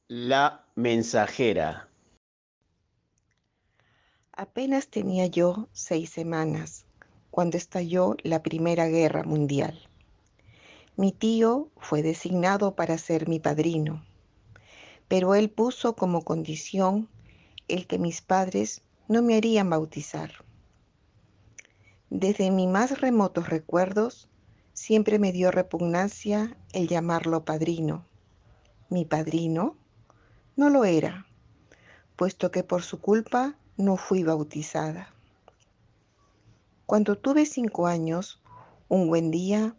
La mensajera. Apenas tenía yo 6 semanas cuando estalló la Primera Guerra Mundial. Mi tío fue designado para ser mi padrino, pero él puso como condición el que mis padres no me harían bautizar. Desde mis más remotos recuerdos, siempre me dio repugnancia el llamarlo padrino. Mi padrino no lo era, puesto que por su culpa no fui bautizada. Cuando tuve 5 años, un buen día,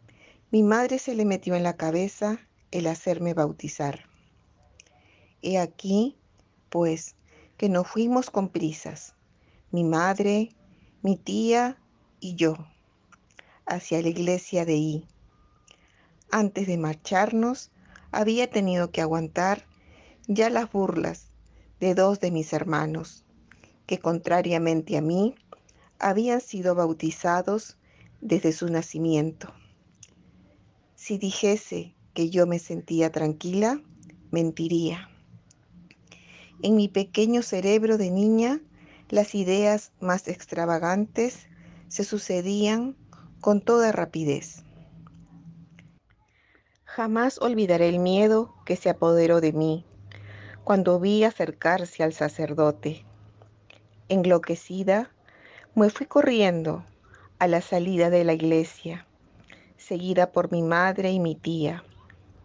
mi madre se le metió en la cabeza el hacerme bautizar. He aquí, pues, que nos fuimos con prisas, mi madre, mi tía y yo, hacia la iglesia de I. Antes de marcharnos, había tenido que aguantar ya las burlas de dos de mis hermanos, que contrariamente a mí, habían sido bautizados desde su nacimiento. Si dijese que yo me sentía tranquila, mentiría. En mi pequeño cerebro de niña, las ideas más extravagantes se sucedían con toda rapidez. Jamás olvidaré el miedo que se apoderó de mí cuando vi acercarse al sacerdote. Enloquecida, me fui corriendo a la salida de la iglesia, seguida por mi madre y mi tía,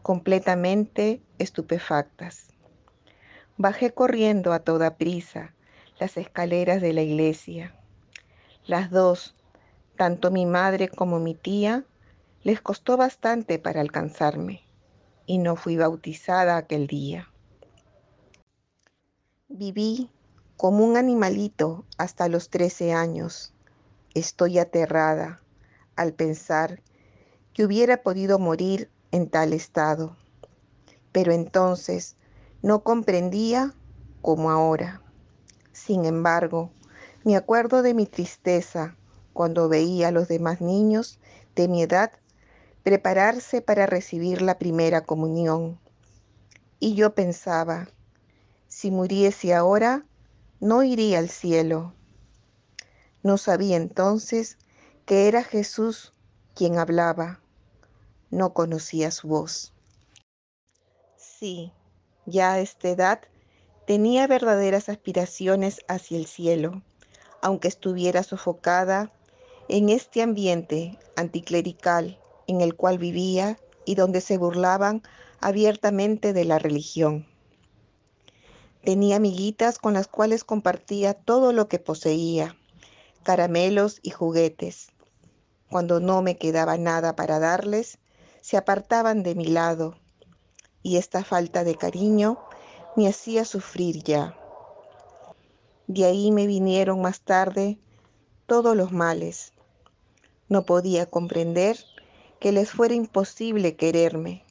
completamente estupefactas. Bajé corriendo a toda prisa las escaleras de la iglesia. Las dos, tanto mi madre como mi tía, les costó bastante para alcanzarme y no fui bautizada aquel día. Viví como un animalito hasta los 13 años. Estoy aterrada al pensar que hubiera podido morir en tal estado, pero entonces no comprendía como ahora. Sin embargo, me acuerdo de mi tristeza cuando veía a los demás niños de mi edad prepararse para recibir la primera comunión. Y yo pensaba, si muriese ahora, no iría al cielo. No sabía entonces que era Jesús quien hablaba. No conocía su voz. Sí, ya a esta edad tenía verdaderas aspiraciones hacia el cielo, aunque estuviera sofocada en este ambiente anticlerical en el cual vivía y donde se burlaban abiertamente de la religión. Tenía amiguitas con las cuales compartía todo lo que poseía, caramelos y juguetes. Cuando no me quedaba nada para darles, se apartaban de mi lado, y esta falta de cariño me hacía sufrir ya. De ahí me vinieron más tarde todos los males. No podía comprender que les fuera imposible quererme.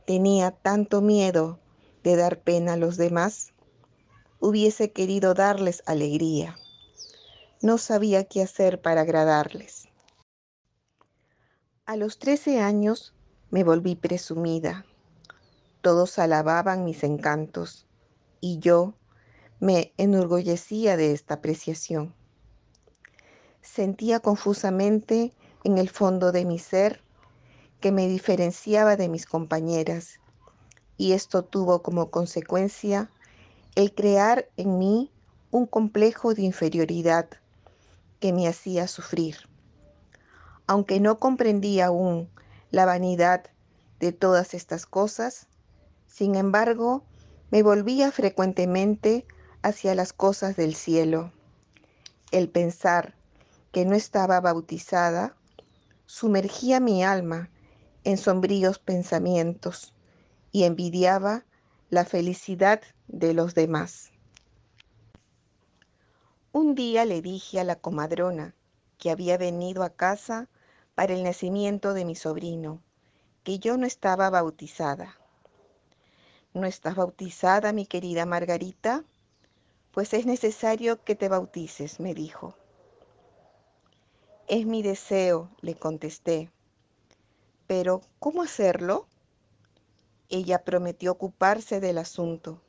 Tenía tanto miedo de dar pena a los demás. Hubiese querido darles alegría. No sabía qué hacer para agradarles. A los 13 años me volví presumida. Todos alababan mis encantos y yo me enorgullecía de esta apreciación. Sentía confusamente en el fondo de mi ser que me diferenciaba de mis compañeras, y esto tuvo como consecuencia el crear en mí un complejo de inferioridad que me hacía sufrir. Aunque no comprendía aún la vanidad de todas estas cosas, sin embargo, me volvía frecuentemente hacia las cosas del cielo. El pensar que no estaba bautizada sumergía mi alma en sombríos pensamientos y envidiaba la felicidad de los demás. Un día le dije a la comadrona que había venido a casa para el nacimiento de mi sobrino, que yo no estaba bautizada. ¿No estás bautizada, mi querida Margarita? Pues es necesario que te bautices, me dijo. Es mi deseo, le contesté. Pero, ¿cómo hacerlo? Ella prometió ocuparse del asunto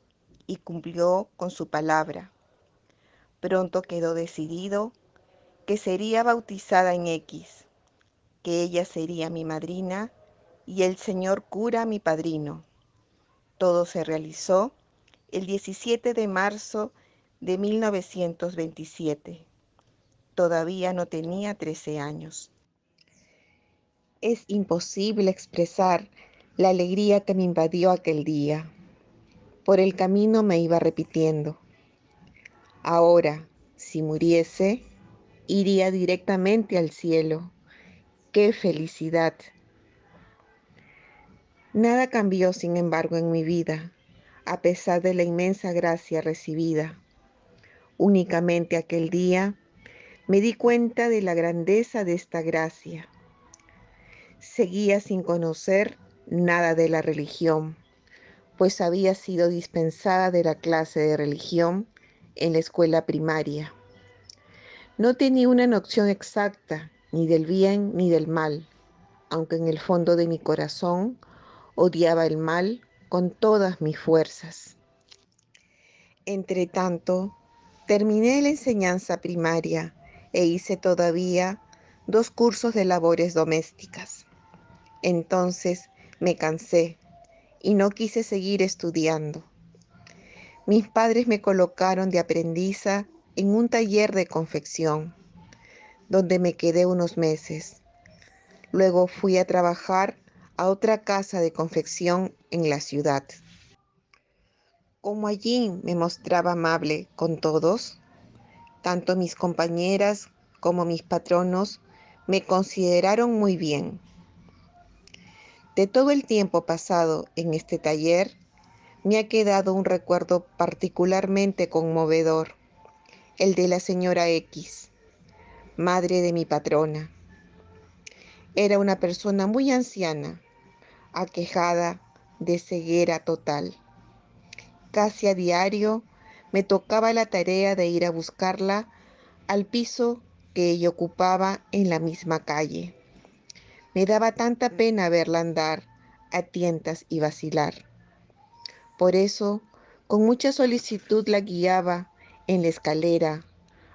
y cumplió con su palabra. Pronto quedó decidido que sería bautizada en X, que ella sería mi madrina y el señor cura mi padrino. Todo se realizó el 17 de marzo de 1927. Todavía no tenía 13 años. Es imposible expresar la alegría que me invadió aquel día. Por el camino me iba repitiendo: ahora, si muriese, iría directamente al cielo. ¡Qué felicidad! Nada cambió, sin embargo, en mi vida, a pesar de la inmensa gracia recibida. Únicamente aquel día me di cuenta de la grandeza de esta gracia. Seguía sin conocer nada de la religión, pues había sido dispensada de la clase de religión en la escuela primaria. No tenía una noción exacta ni del bien ni del mal, aunque en el fondo de mi corazón odiaba el mal con todas mis fuerzas. Entretanto, terminé la enseñanza primaria e hice todavía 2 cursos de labores domésticas. Entonces me cansé y no quise seguir estudiando. Mis padres me colocaron de aprendiza en un taller de confección, donde me quedé unos meses. Luego fui a trabajar a otra casa de confección en la ciudad. Como allí me mostraba amable con todos, tanto mis compañeras como mis patronos me consideraron muy bien. De todo el tiempo pasado en este taller, me ha quedado un recuerdo particularmente conmovedor, el de la señora X, madre de mi patrona. Era una persona muy anciana, aquejada de ceguera total. Casi a diario me tocaba la tarea de ir a buscarla al piso que ella ocupaba en la misma calle. Me daba tanta pena verla andar a tientas y vacilar. Por eso, con mucha solicitud la guiaba en la escalera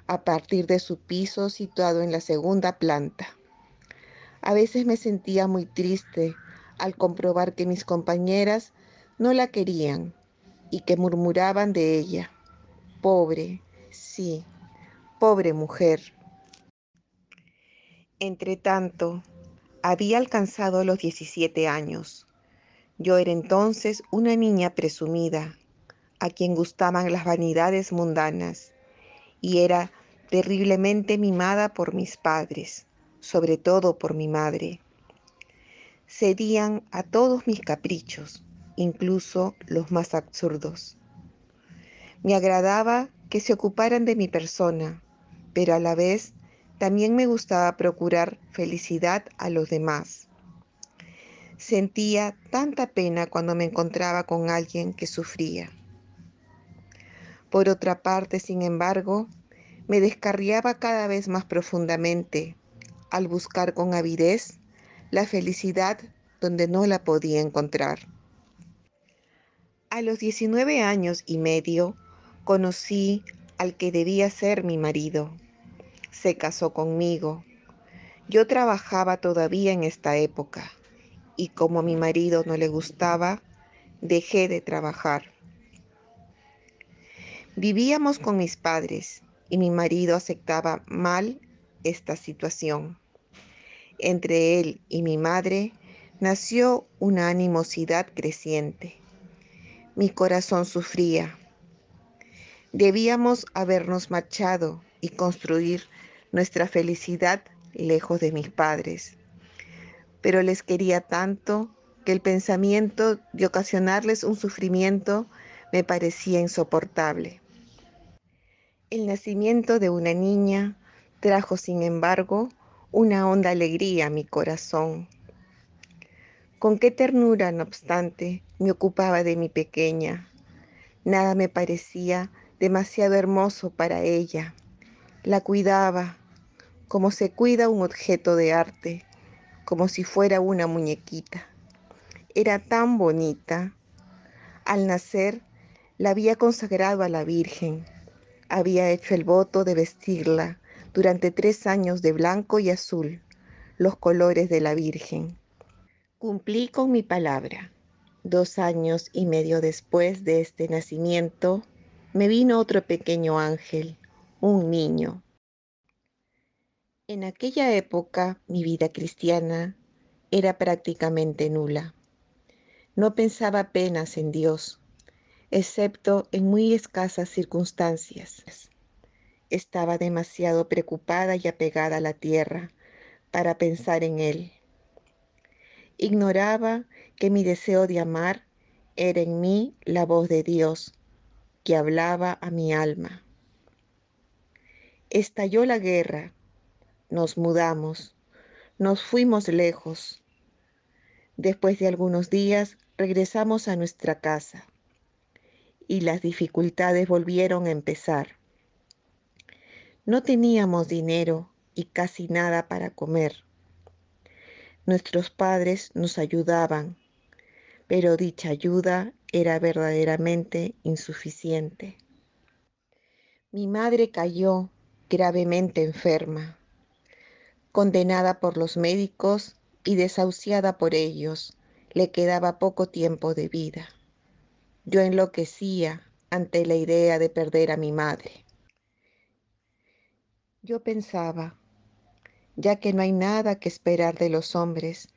a partir de su piso situado en la segunda planta. A veces me sentía muy triste al comprobar que mis compañeras no la querían y que murmuraban de ella. Pobre, sí, pobre mujer. Entretanto, había alcanzado los 17 años. Yo era entonces una niña presumida, a quien gustaban las vanidades mundanas, y era terriblemente mimada por mis padres, sobre todo por mi madre. Cedían a todos mis caprichos, incluso los más absurdos. Me agradaba que se ocuparan de mi persona, pero a la vez también me gustaba procurar felicidad a los demás. Sentía tanta pena cuando me encontraba con alguien que sufría. Por otra parte, sin embargo, me descarriaba cada vez más profundamente al buscar con avidez la felicidad donde no la podía encontrar. A los 19 años y medio conocí al que debía ser mi marido. Se casó conmigo. Yo trabajaba todavía en esta época y como a mi marido no le gustaba, dejé de trabajar. Vivíamos con mis padres y mi marido aceptaba mal esta situación. Entre él y mi madre nació una animosidad creciente. Mi corazón sufría. Debíamos habernos marchado y construir nuestra felicidad lejos de mis padres, pero les quería tanto que el pensamiento de ocasionarles un sufrimiento me parecía insoportable. El nacimiento de una niña trajo, sin embargo, una honda alegría a mi corazón. Con qué ternura, no obstante, me ocupaba de mi pequeña. Nada me parecía demasiado hermoso para ella. La cuidaba como se cuida un objeto de arte, como si fuera una muñequita. era tan bonita. Al nacer, la había consagrado a la Virgen. Había hecho el voto de vestirla durante 3 años de blanco y azul, los colores de la Virgen. Cumplí con mi palabra. 2 años y medio después de este nacimiento, me vino otro pequeño ángel, un niño. En aquella época, mi vida cristiana era prácticamente nula. No pensaba apenas en Dios, excepto en muy escasas circunstancias. Estaba demasiado preocupada y apegada a la tierra para pensar en Él. Ignoraba que mi deseo de amar era en mí la voz de Dios que hablaba a mi alma. Estalló la guerra, nos mudamos, nos fuimos lejos. Después de algunos días regresamos a nuestra casa y las dificultades volvieron a empezar. No teníamos dinero y casi nada para comer. Nuestros padres nos ayudaban, pero dicha ayuda era verdaderamente insuficiente. Mi madre cayó gravemente enferma, condenada por los médicos y desahuciada por ellos. Le quedaba poco tiempo de vida. Yo enloquecía ante la idea de perder a mi madre. Yo pensaba, ya que no hay nada que esperar de los hombres,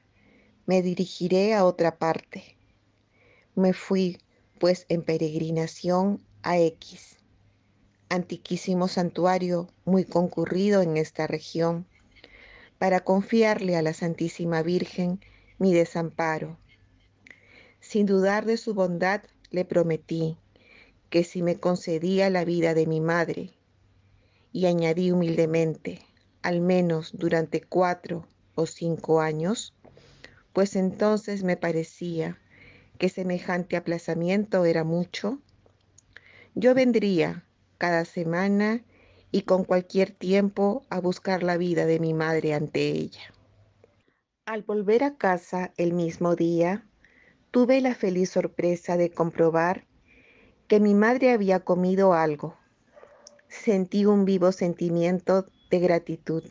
me dirigiré a otra parte. Me fui, pues, en peregrinación a X, antiquísimo santuario muy concurrido en esta región, para confiarle a la Santísima Virgen mi desamparo. Sin dudar de su bondad, le prometí que si me concedía la vida de mi madre, y añadí humildemente, al menos durante 4 o 5 años, pues entonces me parecía que semejante aplazamiento era mucho, yo vendría cada semana y con cualquier tiempo a buscar la vida de mi madre ante ella. Al volver a casa el mismo día, tuve la feliz sorpresa de comprobar que mi madre había comido algo. Sentí un vivo sentimiento de gratitud.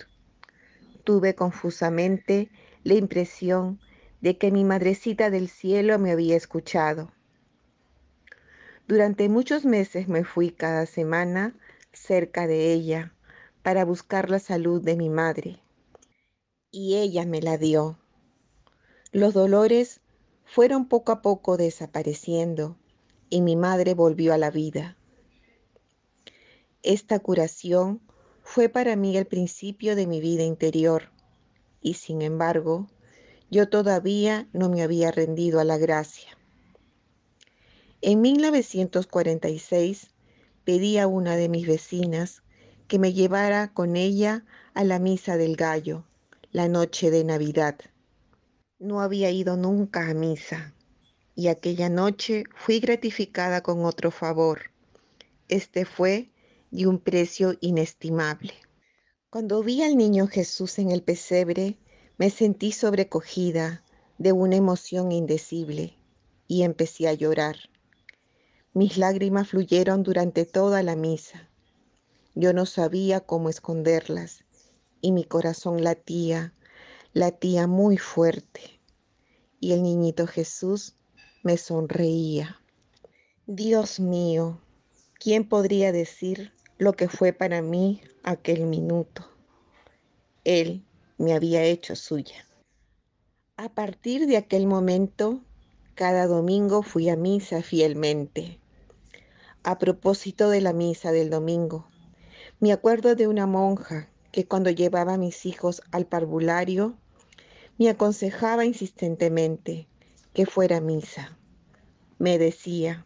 Tuve confusamente la impresión de que mi madrecita del cielo me había escuchado. Durante muchos meses me fui cada semana cerca de ella para buscar la salud de mi madre, y ella me la dio. Los dolores fueron poco a poco desapareciendo y mi madre volvió a la vida. Esta curación fue para mí el principio de mi vida interior y, sin embargo, yo todavía no me había rendido a la gracia. En 1946 pedí a una de mis vecinas que me llevara con ella a la Misa del Gallo, la noche de Navidad. No había ido nunca a misa y aquella noche fui gratificada con otro favor. Este fue de un precio inestimable. Cuando vi al niño Jesús en el pesebre, me sentí sobrecogida de una emoción indecible y empecé a llorar. Mis lágrimas fluyeron durante toda la misa. Yo no sabía cómo esconderlas y mi corazón latía muy fuerte. Y el niñito Jesús me sonreía. Dios mío, ¿quién podría decir lo que fue para mí aquel minuto? Él me había hecho suya. A partir de aquel momento, cada domingo fui a misa fielmente. A propósito de la misa del domingo, me acuerdo de una monja que cuando llevaba a mis hijos al parvulario, me aconsejaba insistentemente que fuera a misa. Me decía,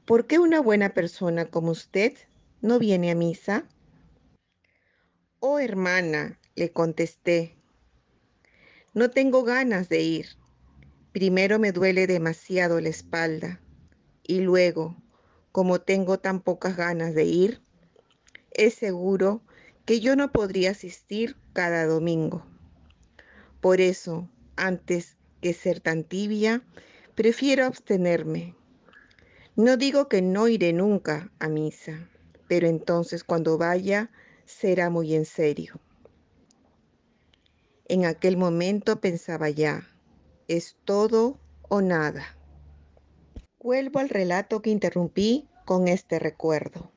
¿por qué una buena persona como usted no viene a misa? Oh, hermana, le contesté, no tengo ganas de ir. Primero me duele demasiado la espalda y luego, como tengo tan pocas ganas de ir, es seguro que yo no podría asistir cada domingo. Por eso, antes que ser tan tibia, prefiero abstenerme. No digo que no iré nunca a misa, pero entonces cuando vaya será muy en serio. En aquel momento pensaba ya, es todo o nada. Vuelvo al relato que interrumpí con este recuerdo.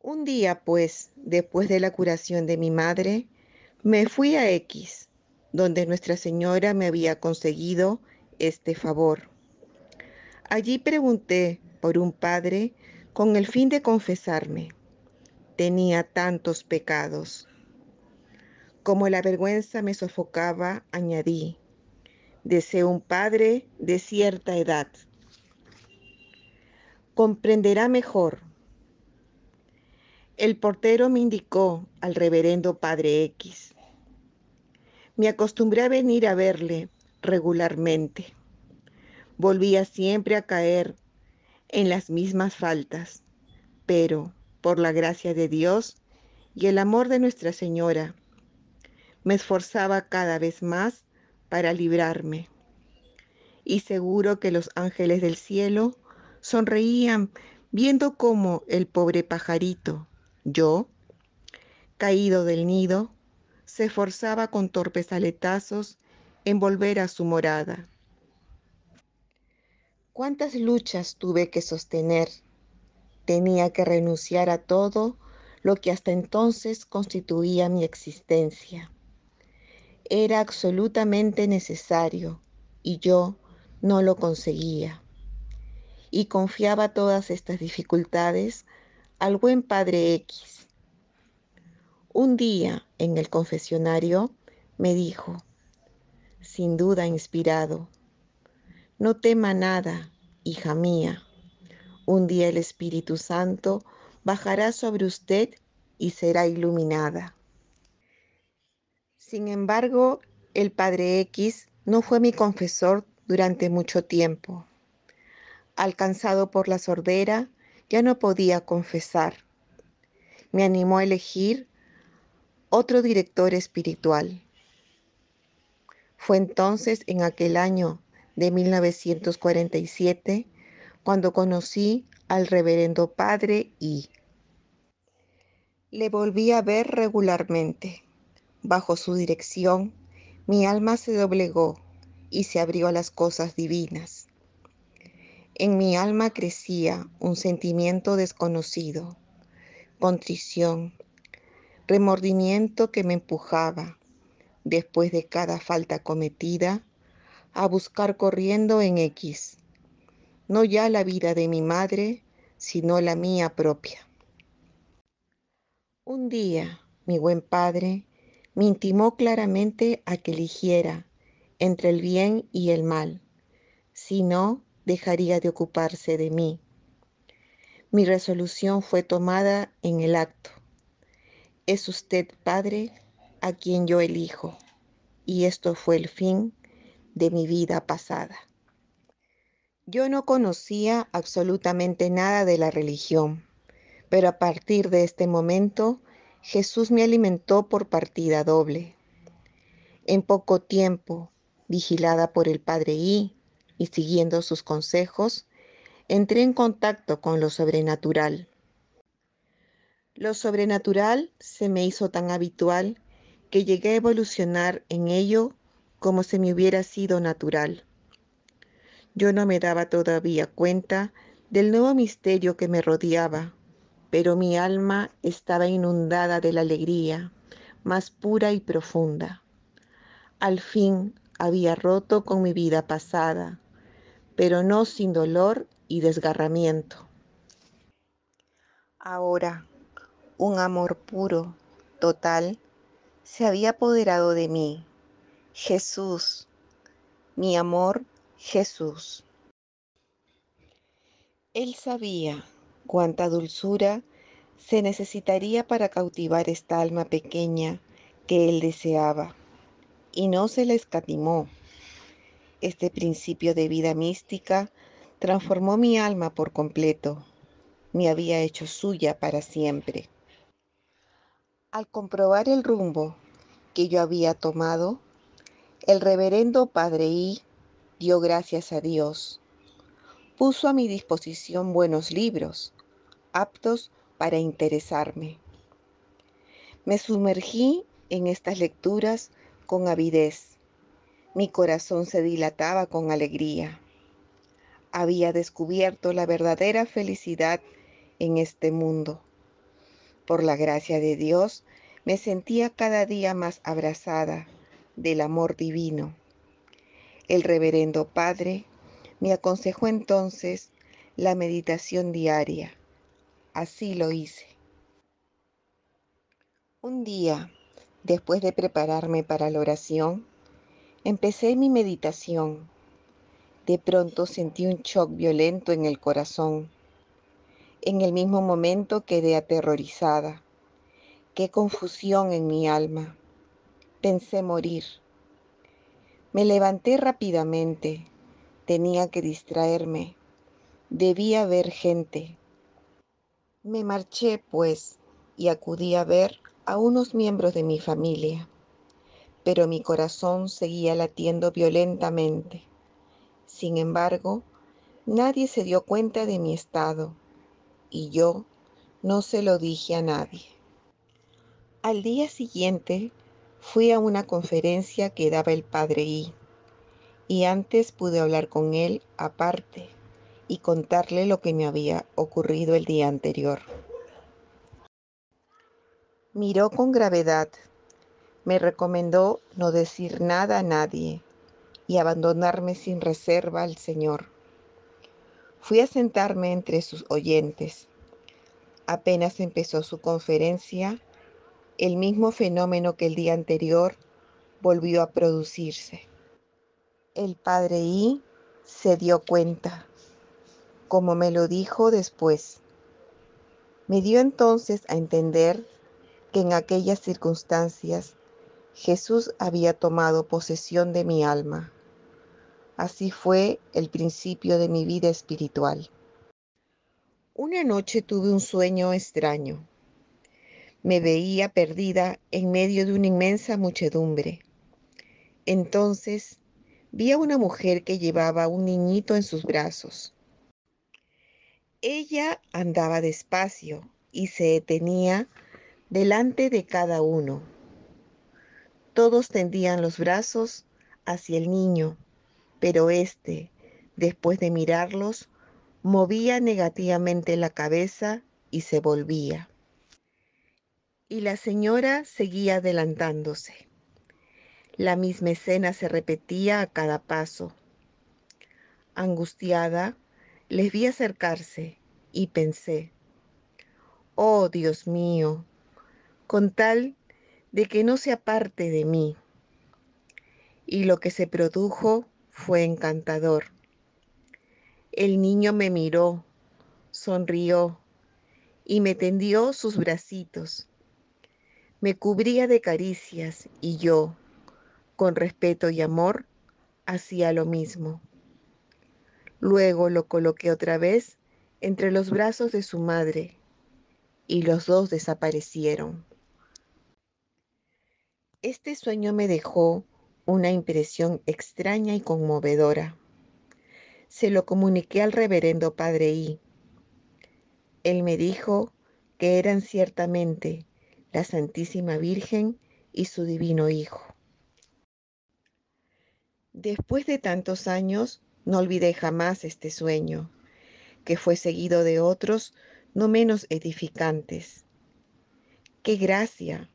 Un día, pues, después de la curación de mi madre, me fui a X, donde Nuestra Señora me había conseguido este favor. Allí pregunté por un padre con el fin de confesarme. Tenía tantos pecados. Como la vergüenza me sofocaba, añadí, deseo un padre de cierta edad. Comprenderá mejor. El portero me indicó al reverendo padre X. Me acostumbré a venir a verle regularmente. Volvía siempre a caer en las mismas faltas, pero, por la gracia de Dios y el amor de Nuestra Señora, me esforzaba cada vez más para librarme. Y seguro que los ángeles del cielo sonreían viendo cómo el pobre pajarito, yo, caído del nido, se esforzaba con torpes aletazos en volver a su morada. ¿Cuántas luchas tuve que sostener? Tenía que renunciar a todo lo que hasta entonces constituía mi existencia. Era absolutamente necesario y yo no lo conseguía. Y confiaba todas estas dificultades al buen padre X. Un día, en el confesionario, me dijo, sin duda inspirado, no tema nada, hija mía. Un día el Espíritu Santo bajará sobre usted y será iluminada. Sin embargo, el padre X no fue mi confesor durante mucho tiempo. Alcanzado por la sordera, ya no podía confesar. Me animó a elegir otro director espiritual. Fue entonces en aquel año de 1947 cuando conocí al reverendo padre Y. Le volví a ver regularmente. Bajo su dirección, mi alma se doblegó y se abrió a las cosas divinas. En mi alma crecía un sentimiento desconocido, contrición, remordimiento que me empujaba, después de cada falta cometida, a buscar corriendo en X, no ya la vida de mi madre, sino la mía propia. Un día, mi buen padre me intimó claramente a que eligiera entre el bien y el mal, si no, dejaría de ocuparse de mí. Mi resolución fue tomada en el acto. Es usted, padre, a quien yo elijo, y esto fue el fin de mi vida pasada. Yo no conocía absolutamente nada de la religión, pero a partir de este momento Jesús me alimentó por partida doble. En poco tiempo, vigilada por el padre Y y siguiendo sus consejos, entré en contacto con lo sobrenatural. Lo sobrenatural se me hizo tan habitual que llegué a evolucionar en ello como si me hubiera sido natural. Yo no me daba todavía cuenta del nuevo misterio que me rodeaba, pero mi alma estaba inundada de la alegría más pura y profunda. Al fin había roto con mi vida pasada, pero no sin dolor y desgarramiento. Ahora, un amor puro, total, se había apoderado de mí. Jesús, mi amor, Jesús. Él sabía cuánta dulzura se necesitaría para cautivar esta alma pequeña que él deseaba, y no se la escatimó. Este principio de vida mística transformó mi alma por completo, me había hecho suya para siempre. Al comprobar el rumbo que yo había tomado, El reverendo Padre I dio gracias a Dios. Puso a mi disposición buenos libros, aptos para interesarme. Me sumergí en estas lecturas con avidez. Mi corazón se dilataba con alegría. Había descubierto la verdadera felicidad en este mundo. Por la gracia de Dios, me sentía cada día más abrazada del amor divino. El reverendo Padre me aconsejó entonces la meditación diaria. Así lo hice. Un día, después de prepararme para la oración, empecé mi meditación. De pronto sentí un shock violento en el corazón. En el mismo momento quedé aterrorizada. Qué confusión en mi alma. Pensé morir. Me levanté rápidamente. Tenía que distraerme. Debía ver gente. Me marché, pues, y acudí a ver a unos miembros de mi familia. Pero mi corazón seguía latiendo violentamente. Sin embargo, nadie se dio cuenta de mi estado, y yo no se lo dije a nadie. Al día siguiente, fui a una conferencia que daba el Padre I, y antes pude hablar con él aparte y contarle lo que me había ocurrido el día anterior. Miró con gravedad, me recomendó no decir nada a nadie y abandonarme sin reserva al Señor. Fui a sentarme entre sus oyentes. Apenas empezó su conferencia, el mismo fenómeno que el día anterior volvió a producirse. El Padre I se dio cuenta, como me lo dijo después. Me dio entonces a entender que en aquellas circunstancias Jesús había tomado posesión de mi alma. Así fue el principio de mi vida espiritual. Una noche tuve un sueño extraño. Me veía perdida en medio de una inmensa muchedumbre. Entonces vi a una mujer que llevaba a un niñito en sus brazos. Ella andaba despacio y se detenía delante de cada uno. Todos tendían los brazos hacia el niño, pero éste, después de mirarlos, movía negativamente la cabeza y se volvía. Y la señora seguía adelantándose. La misma escena se repetía a cada paso. Angustiada, les vi acercarse y pensé, oh Dios mío, con tal de que no se aparte de mí. Y lo que se produjo fue encantador. El niño me miró, sonrió y me tendió sus bracitos. Me cubría de caricias y yo, con respeto y amor, hacía lo mismo. Luego lo coloqué otra vez entre los brazos de su madre y los dos desaparecieron. Este sueño me dejó una impresión extraña y conmovedora. Se lo comuniqué al reverendo Padre I. Él me dijo que eran ciertamente la Santísima Virgen y su Divino Hijo. Después de tantos años, no olvidé jamás este sueño, que fue seguido de otros no menos edificantes. ¡Qué gracia!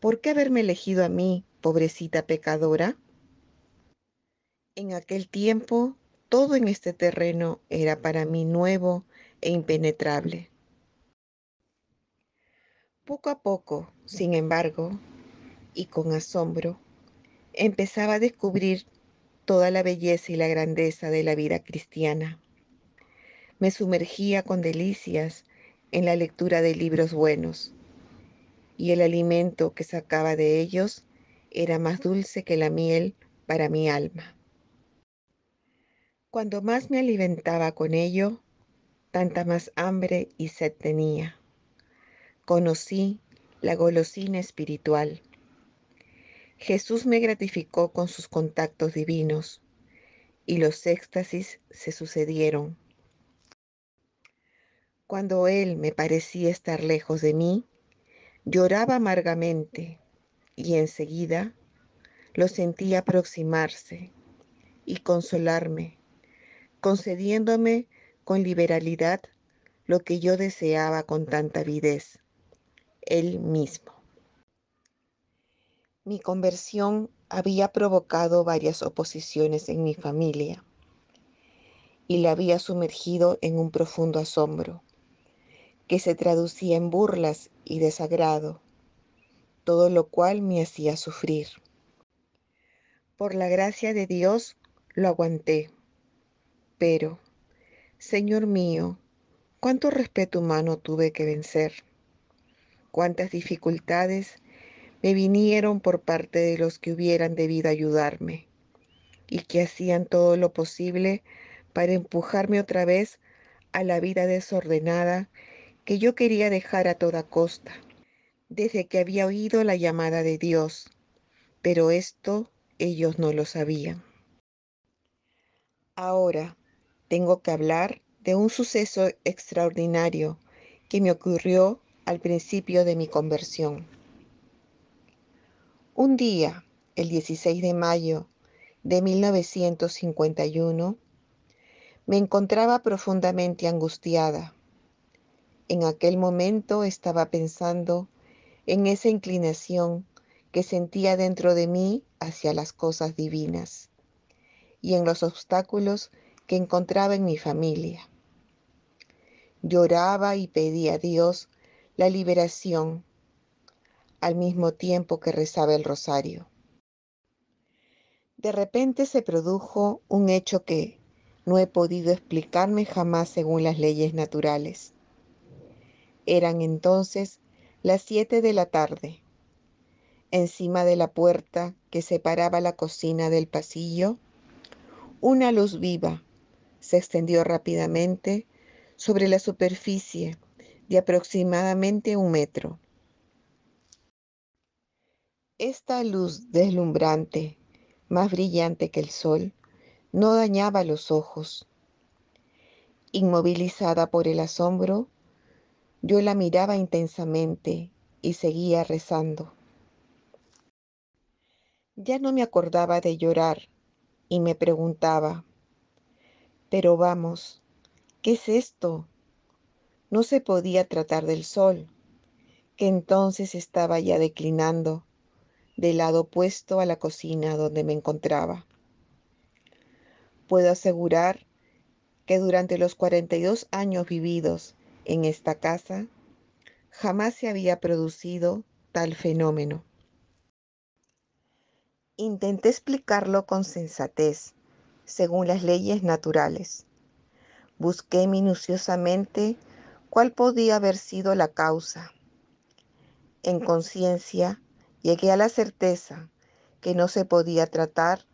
¿Por qué haberme elegido a mí, pobrecita pecadora? En aquel tiempo, todo en este terreno era para mí nuevo e impenetrable. Poco a poco, sin embargo, y con asombro, empezaba a descubrir toda la belleza y la grandeza de la vida cristiana. Me sumergía con delicias en la lectura de libros buenos, y el alimento que sacaba de ellos era más dulce que la miel para mi alma. Cuando más me alimentaba con ello, tanta más hambre y sed tenía. Conocí la golosina espiritual. Jesús me gratificó con sus contactos divinos y los éxtasis se sucedieron. Cuando Él me parecía estar lejos de mí, lloraba amargamente y enseguida lo sentía aproximarse y consolarme, concediéndome con liberalidad lo que yo deseaba con tanta avidez, Él mismo. Mi conversión había provocado varias oposiciones en mi familia y la había sumergido en un profundo asombro, que se traducía en burlas y desagrado, todo lo cual me hacía sufrir. Por la gracia de Dios lo aguanté, pero, Señor mío, cuánto respeto humano tuve que vencer, cuántas dificultades me vinieron por parte de los que hubieran debido ayudarme y que hacían todo lo posible para empujarme otra vez a la vida desordenada que yo quería dejar a toda costa, desde que había oído la llamada de Dios, pero esto ellos no lo sabían. Ahora tengo que hablar de un suceso extraordinario que me ocurrió al principio de mi conversión. Un día, el 16 de mayo de 1951, me encontraba profundamente angustiada. En aquel momento estaba pensando en esa inclinación que sentía dentro de mí hacia las cosas divinas y en los obstáculos que encontraba en mi familia. Lloraba y pedía a Dios la liberación al mismo tiempo que rezaba el rosario. De repente se produjo un hecho que no he podido explicarme jamás según las leyes naturales. Eran entonces las 7 de la tarde. Encima de la puerta que separaba la cocina del pasillo, una luz viva se extendió rápidamente sobre la superficie de aproximadamente 1 metro. Esta luz deslumbrante, más brillante que el sol, no dañaba los ojos. Inmovilizada por el asombro, yo la miraba intensamente y seguía rezando. Ya no me acordaba de llorar y me preguntaba, pero vamos, ¿qué es esto? No se podía tratar del sol, que entonces estaba ya declinando del lado opuesto a la cocina donde me encontraba. Puedo asegurar que durante los 42 años vividos en esta casa, jamás se había producido tal fenómeno. Intenté explicarlo con sensatez, según las leyes naturales. Busqué minuciosamente cuál podía haber sido la causa. En conciencia, llegué a la certeza que no se podía tratar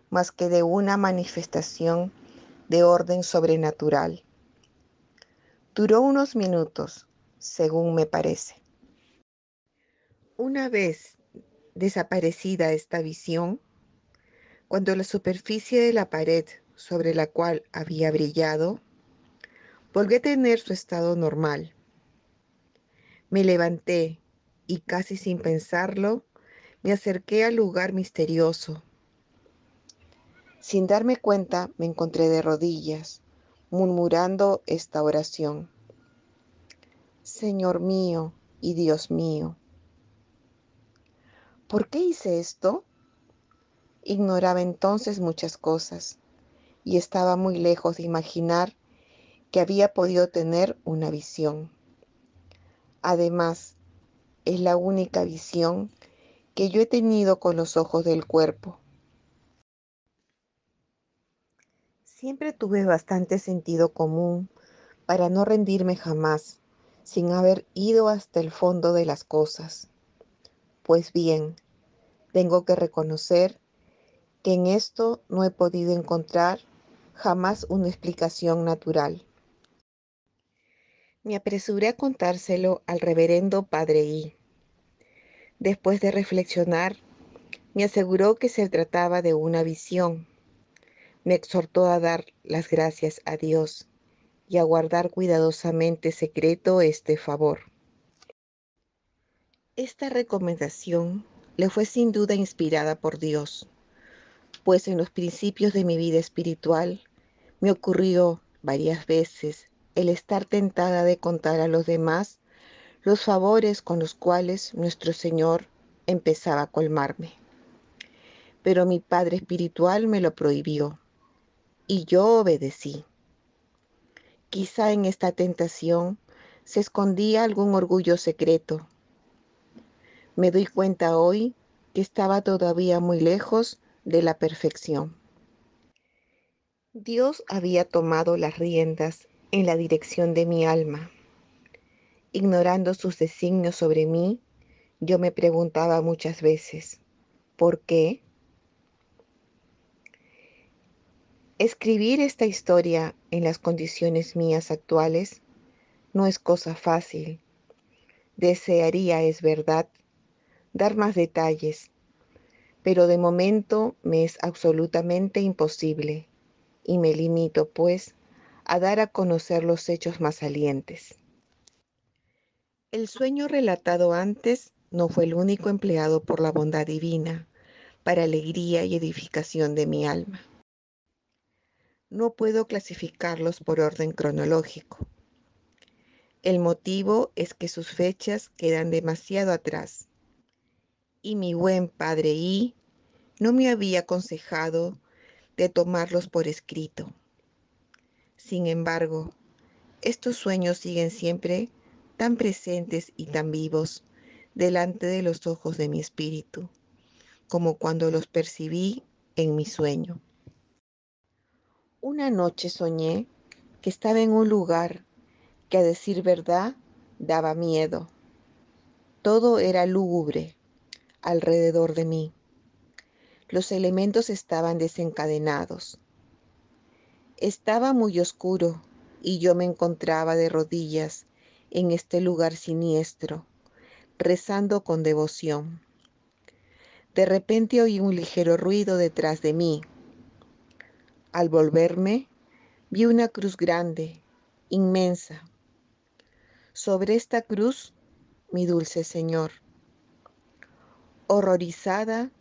más que de una manifestación de orden sobrenatural. Duró unos minutos, según me parece. Una vez desaparecida esta visión, cuando la superficie de la pared sobre la cual había brillado volvió a tener su estado normal, me levanté y casi sin pensarlo, me acerqué al lugar misterioso. Sin darme cuenta, me encontré de rodillas, murmurando esta oración. Señor mío y Dios mío, ¿por qué hice esto? Ignoraba entonces muchas cosas y estaba muy lejos de imaginar que había podido tener una visión. Además, es la única visión que yo he tenido con los ojos del cuerpo. Siempre tuve bastante sentido común para no rendirme jamás, sin haber ido hasta el fondo de las cosas. Pues bien, tengo que reconocer que en esto no he podido encontrar jamás una explicación natural. Me apresuré a contárselo al reverendo Padre I. Después de reflexionar, Me aseguró que se trataba de una visión. Me exhortó a dar las gracias a Dios y a guardar cuidadosamente secreto este favor. Esta recomendación le fue sin duda inspirada por Dios, pues en los principios de mi vida espiritual me ocurrió varias veces el estar tentada de contar a los demás los favores con los cuales nuestro Señor empezaba a colmarme. Pero mi padre espiritual me lo prohibió y yo obedecí. Quizá en esta tentación se escondía algún orgullo secreto. Me doy cuenta hoy que estaba todavía muy lejos de la perfección. Dios había tomado las riendas en la dirección de mi alma. Ignorando sus designios sobre mí, yo me preguntaba muchas veces, ¿por qué? Escribir esta historia en las condiciones mías actuales no es cosa fácil. Desearía, es verdad, dar más detalles, pero de momento me es absolutamente imposible y me limito, pues, a dar a conocer los hechos más salientes. El sueño relatado antes no fue el único empleado por la bondad divina para alegría y edificación de mi alma. No puedo clasificarlos por orden cronológico. El motivo es que sus fechas quedan demasiado atrás y mi buen padre I no me había aconsejado de tomarlos por escrito. Sin embargo, estos sueños siguen siempre tan presentes y tan vivos delante de los ojos de mi espíritu, como cuando los percibí en mi sueño. Una noche soñé que estaba en un lugar que, a decir verdad, daba miedo. Todo era lúgubre alrededor de mí. Los elementos estaban desencadenados. Estaba muy oscuro y yo me encontraba de rodillas en este lugar siniestro, rezando con devoción. De repente oí un ligero ruido detrás de mí. Al volverme, vi una cruz grande, inmensa. Sobre esta cruz, mi dulce Señor. Horrorizada,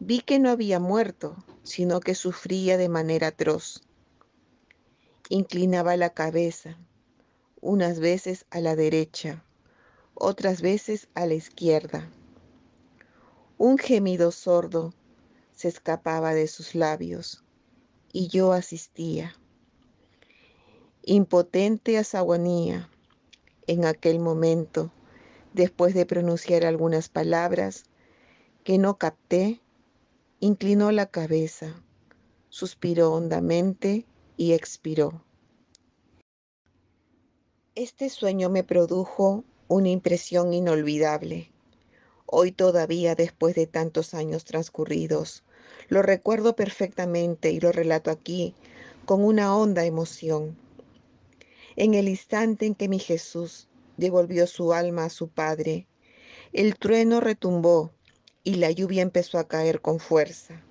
vi que no había muerto, sino que sufría de manera atroz. Inclinaba la cabeza, unas veces a la derecha, otras veces a la izquierda. Un gemido sordo se escapaba de sus labios y yo asistía, impotente a su agonía. En aquel momento, después de pronunciar algunas palabras que no capté, inclinó la cabeza, suspiró hondamente y expiró. Este sueño me produjo una impresión inolvidable. Hoy todavía, después de tantos años transcurridos, lo recuerdo perfectamente y lo relato aquí con una honda emoción. En el instante en que mi Jesús devolvió su alma a su Padre, el trueno retumbó y la lluvia empezó a caer con fuerza.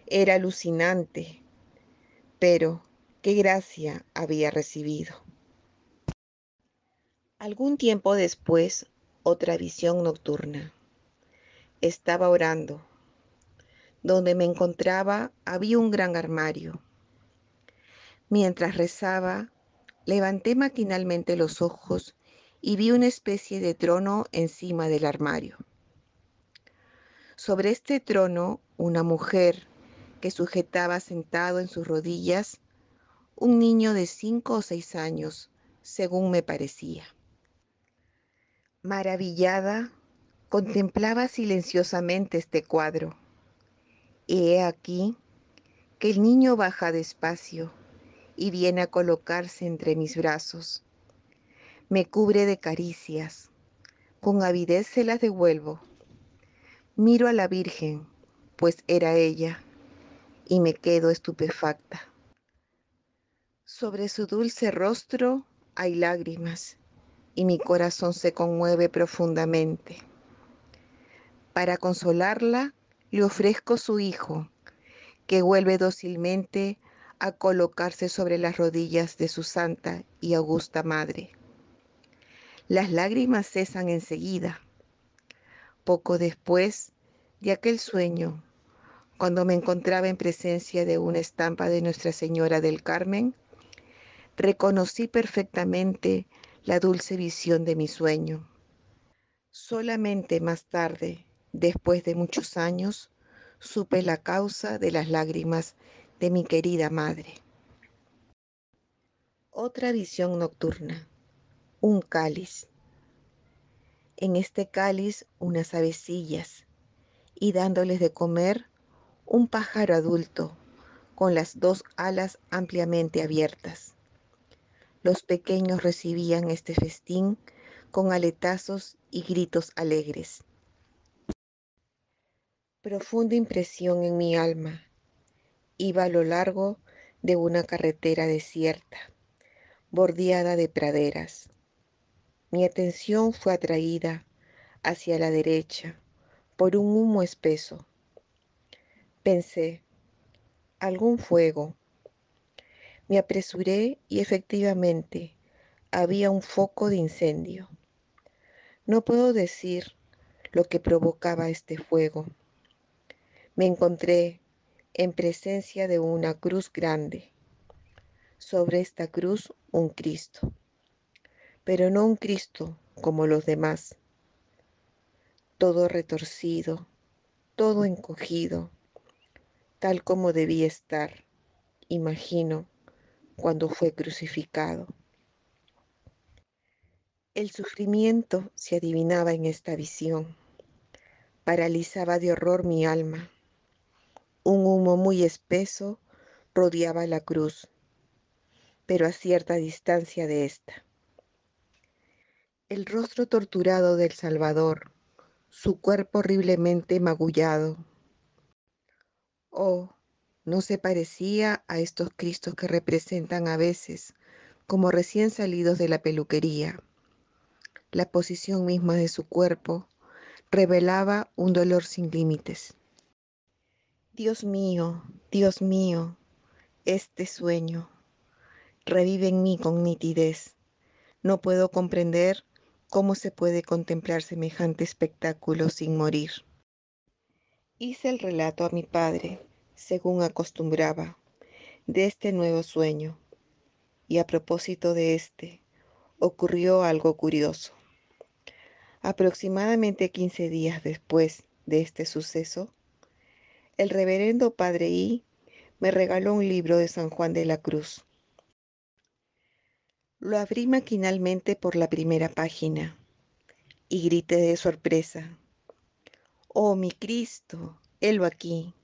Era alucinante, pero qué gracia había recibido. Algún tiempo después, otra visión nocturna. Estaba orando. Donde me encontraba había un gran armario. Mientras rezaba, levanté maquinalmente los ojos y vi una especie de trono encima del armario. Sobre este trono, una mujer que sujetaba sentado en sus rodillas un niño de 5 o 6 años, según me parecía. Maravillada, contemplaba silenciosamente este cuadro. Y he aquí que el niño baja despacio y viene a colocarse entre mis brazos. Me cubre de caricias. Con avidez se las devuelvo. Miro a la Virgen, pues era ella, y me quedo estupefacta. Sobre su dulce rostro hay lágrimas, y mi corazón se conmueve profundamente. Para consolarla, le ofrezco su hijo, que vuelve dócilmente a colocarse sobre las rodillas de su santa y augusta madre. Las lágrimas cesan enseguida. Poco después de aquel sueño, cuando me encontraba en presencia de una estampa de Nuestra Señora del Carmen, reconocí perfectamente la dulce visión de mi sueño. Solamente más tarde, después de muchos años, supe la causa de las lágrimas de mi querida madre. Otra visión nocturna, un cáliz. En este cáliz unas avecillas y dándoles de comer un pájaro adulto con las dos alas ampliamente abiertas. Los pequeños recibían este festín con aletazos y gritos alegres. Profunda impresión en mi alma. Iba a lo largo de una carretera desierta, bordeada de praderas. Mi atención fue atraída hacia la derecha por un humo espeso. Pensé, algún fuego. Me apresuré y efectivamente había un foco de incendio. No puedo decir lo que provocaba este fuego. Me encontré en presencia de una cruz grande. Sobre esta cruz un Cristo, pero no un Cristo como los demás, todo retorcido, todo encogido, tal como debía estar, imagino, cuando fue crucificado. El sufrimiento se adivinaba en esta visión, paralizaba de horror mi alma. Un humo muy espeso rodeaba la cruz, pero a cierta distancia de esta. El rostro torturado del Salvador, su cuerpo horriblemente magullado. Oh, no se parecía a estos Cristos que representan a veces como recién salidos de la peluquería. La posición misma de su cuerpo revelaba un dolor sin límites. Dios mío, este sueño revive en mí con nitidez. No puedo comprender cómo se puede contemplar semejante espectáculo sin morir. Hice el relato a mi padre, según acostumbraba, de este nuevo sueño, y a propósito de este, ocurrió algo curioso. Aproximadamente 15 días después de este suceso, el reverendo padre I me regaló un libro de San Juan de la Cruz. Lo abrí maquinalmente por la primera página y grité de sorpresa. ¡Oh, mi Cristo! Helo aquí.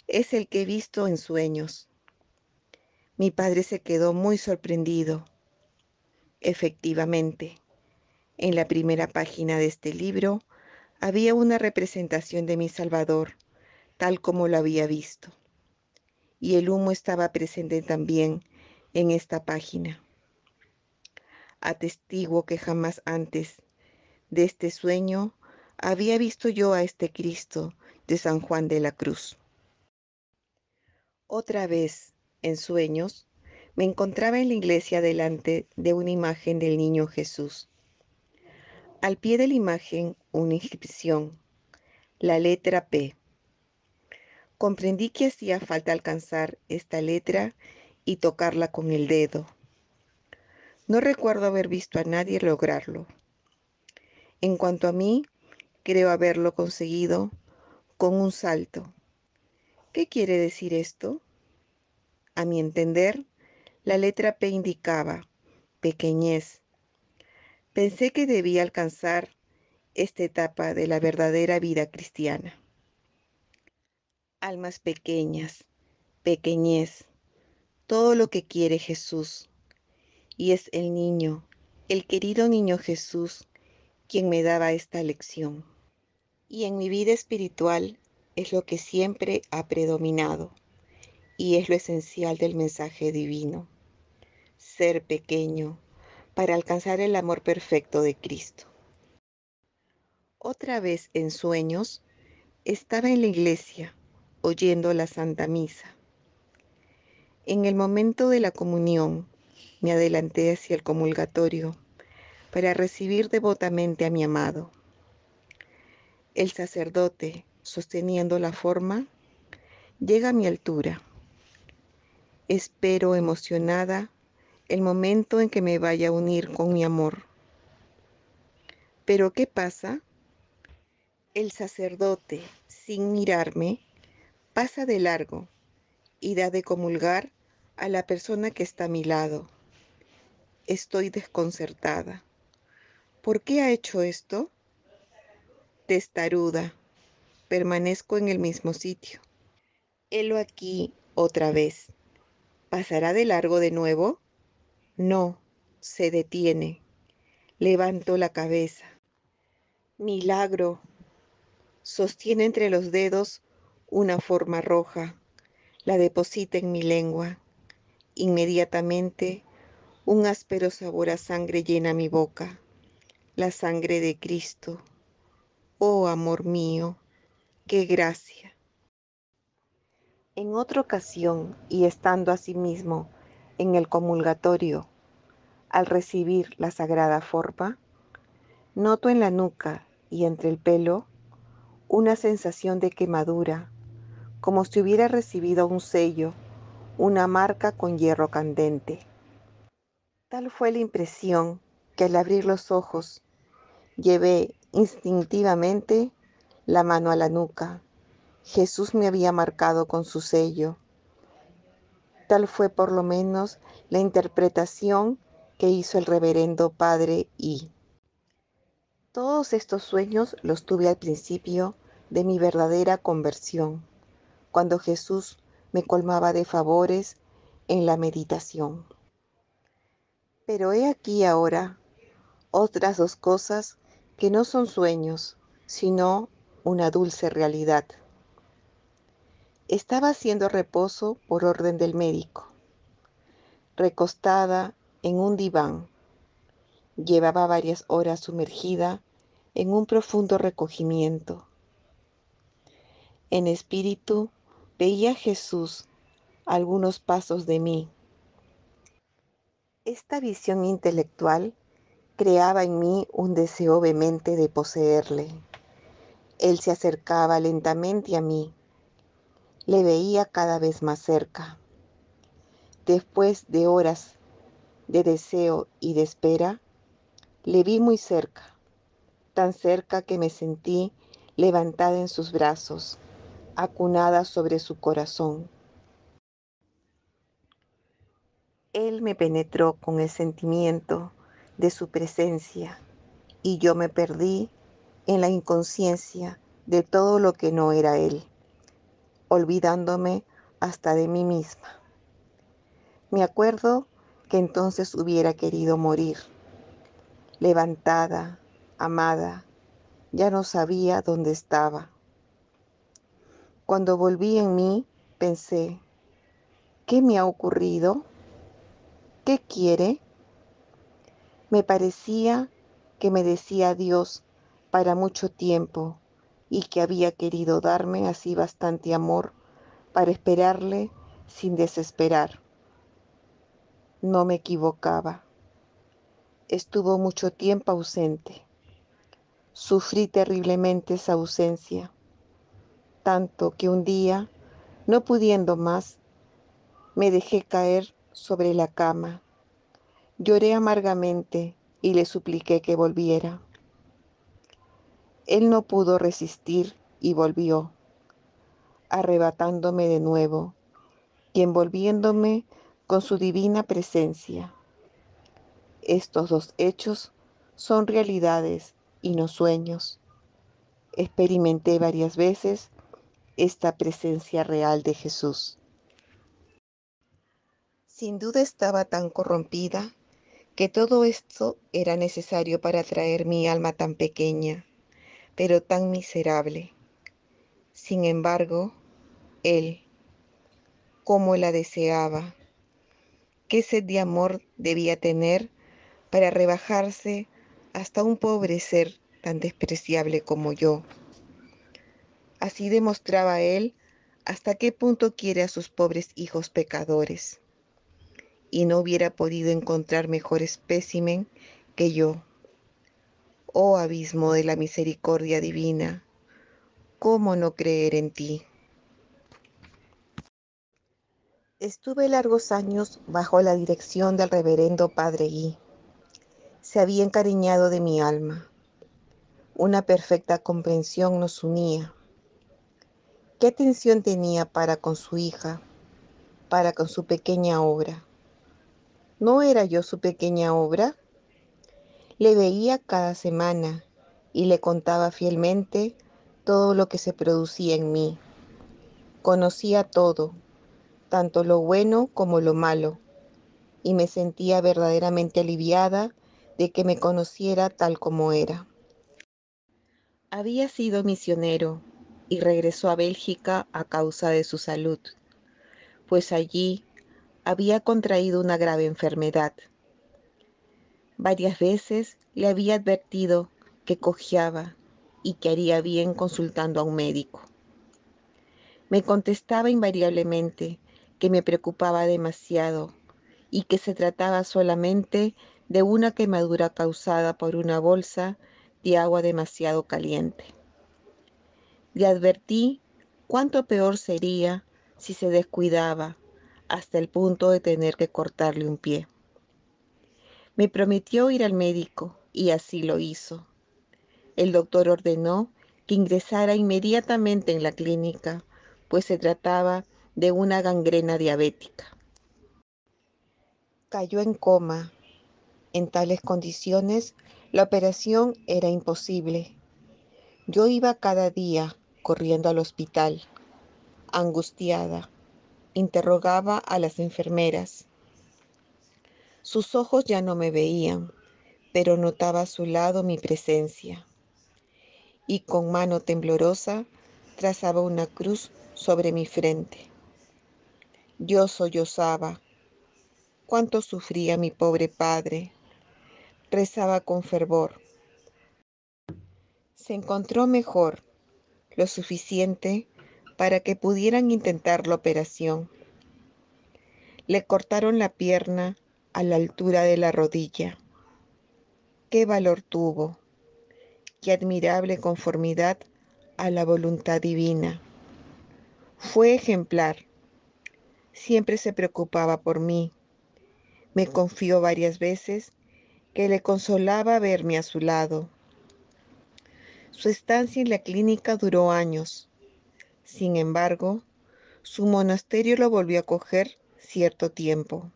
Es el que he visto en sueños. Mi padre se quedó muy sorprendido. Efectivamente, en la primera página de este libro había una representación de mi Salvador, tal como lo había visto. Y el humo estaba presente también en esta página. Atestiguo que jamás antes de este sueño había visto yo a este Cristo de San Juan de la Cruz. Otra vez, en sueños, me encontraba en la iglesia delante de una imagen del niño Jesús. Al pie de la imagen, una inscripción, la letra P. Comprendí que hacía falta alcanzar esta letra y tocarla con el dedo. No recuerdo haber visto a nadie lograrlo. En cuanto a mí, creo haberlo conseguido con un salto. ¿Qué quiere decir esto? A mi entender, la letra P indicaba pequeñez. Pensé que debía alcanzar esta etapa de la verdadera vida cristiana. Almas pequeñas, pequeñez, todo lo que quiere Jesús. Y es el niño, el querido niño Jesús, quien me daba esta lección. Y en mi vida espiritual es lo que siempre ha predominado, y es lo esencial del mensaje divino. Ser pequeño para alcanzar el amor perfecto de Cristo. Otra vez en sueños Estaba en la iglesia, oyendo la Santa Misa. En el momento de la comunión, me adelanté hacia el comulgatorio para recibir devotamente a mi amado. El sacerdote, sosteniendo la forma, llega a mi altura. Espero emocionada el momento en que me vaya a unir con mi amor. ¿Pero qué pasa? El sacerdote, sin mirarme, pasa de largo y da de comulgar a la persona que está a mi lado. Estoy desconcertada. ¿Por qué ha hecho esto? Testaruda, permanezco en el mismo sitio. Helo aquí otra vez. ¿Pasará de largo de nuevo? No, se detiene. Levanto la cabeza. Milagro. Sostiene entre los dedos una forma roja. La deposita en mi lengua. Inmediatamente, un áspero sabor a sangre llena mi boca. La sangre de Cristo. Oh, amor mío, qué gracia. En otra ocasión, y estando asimismo en el comulgatorio, al recibir la sagrada forma, noto en la nuca y entre el pelo una sensación de quemadura, como si hubiera recibido un sello, una marca con hierro candente. Tal fue la impresión que al abrir los ojos llevé instintivamente la mano a la nuca. Jesús me había marcado con su sello. Tal fue por lo menos la interpretación que hizo el reverendo padre I. Todos estos sueños los tuve al principio de mi verdadera conversión, cuando Jesús me colmaba de favores en la meditación. Pero he aquí ahora otras dos cosas que no son sueños, sino una dulce realidad. Estaba haciendo reposo por orden del médico, recostada en un diván. Llevaba varias horas sumergida en un profundo recogimiento. En espíritu veía a Jesús a algunos pasos de mí. Esta visión intelectual creaba en mí un deseo vehemente de poseerle. Él se acercaba lentamente a mí. Le veía cada vez más cerca. Después de horas de deseo y de espera, le vi muy cerca, tan cerca que me sentí levantada en sus brazos, acunada sobre su corazón. Él me penetró con el sentimiento de su presencia y yo me perdí en la inconsciencia de todo lo que no era Él, olvidándome hasta de mí misma. Me acuerdo que entonces hubiera querido morir, levantada, amada, ya no sabía dónde estaba. Cuando volví en mí, pensé, ¿qué me ha ocurrido? ¿Qué quiere? Me parecía que me decía Dios para mucho tiempo y que había querido darme así bastante amor para esperarle sin desesperar. No me equivocaba. Estuvo mucho tiempo ausente. Sufrí terriblemente esa ausencia, tanto que un día, no pudiendo más, me dejé caer sobre la cama. Lloré amargamente y le supliqué que volviera. Él no pudo resistir y volvió, arrebatándome de nuevo y envolviéndome con su divina presencia. Estos dos hechos son realidades y no sueños. Experimenté varias veces esta presencia real de Jesús. Sin duda estaba tan corrompida que todo esto era necesario para traer mi alma tan pequeña, pero tan miserable. Sin embargo, Él, cómo la deseaba, qué sed de amor debía tener para rebajarse hasta un pobre ser tan despreciable como yo. Así demostraba él hasta qué punto quiere a sus pobres hijos pecadores, y no hubiera podido encontrar mejor espécimen que yo. Oh abismo de la misericordia divina, ¿cómo no creer en ti? Estuve largos años bajo la dirección del reverendo Padre Guy. Se había encariñado de mi alma. Una perfecta comprensión nos unía. ¿Qué atención tenía para con su hija, para con su pequeña obra? ¿No era yo su pequeña obra? Le veía cada semana y le contaba fielmente todo lo que se producía en mí. Conocía todo, tanto lo bueno como lo malo, y me sentía verdaderamente aliviada de que me conociera tal como era. Había sido misionero y regresó a Bélgica a causa de su salud, pues allí había contraído una grave enfermedad. Varias veces le había advertido que cojeaba y que haría bien consultando a un médico. Me contestaba invariablemente que me preocupaba demasiado y que se trataba solamente de una quemadura causada por una bolsa de agua demasiado caliente. Le advertí cuánto peor sería si se descuidaba hasta el punto de tener que cortarle un pie. Me prometió ir al médico y así lo hizo. El doctor ordenó que ingresara inmediatamente en la clínica, pues se trataba de una gangrena diabética. Cayó en coma. En tales condiciones, la operación era imposible. Yo iba cada día corriendo al hospital, angustiada. Interrogaba a las enfermeras. Sus ojos ya no me veían, pero notaba a su lado mi presencia, y con mano temblorosa trazaba una cruz sobre mi frente. Yo sollozaba. Cuánto sufría mi pobre padre. Rezaba con fervor. Se encontró mejor, lo suficiente para que pudieran intentar la operación. Le cortaron la pierna a la altura de la rodilla. Qué valor tuvo, qué admirable conformidad a la voluntad divina. Fue ejemplar. Siempre se preocupaba por mí. Me confió varias veces que le consolaba verme a su lado. Su estancia en la clínica duró años. Sin embargo, su monasterio lo volvió a coger cierto tiempo,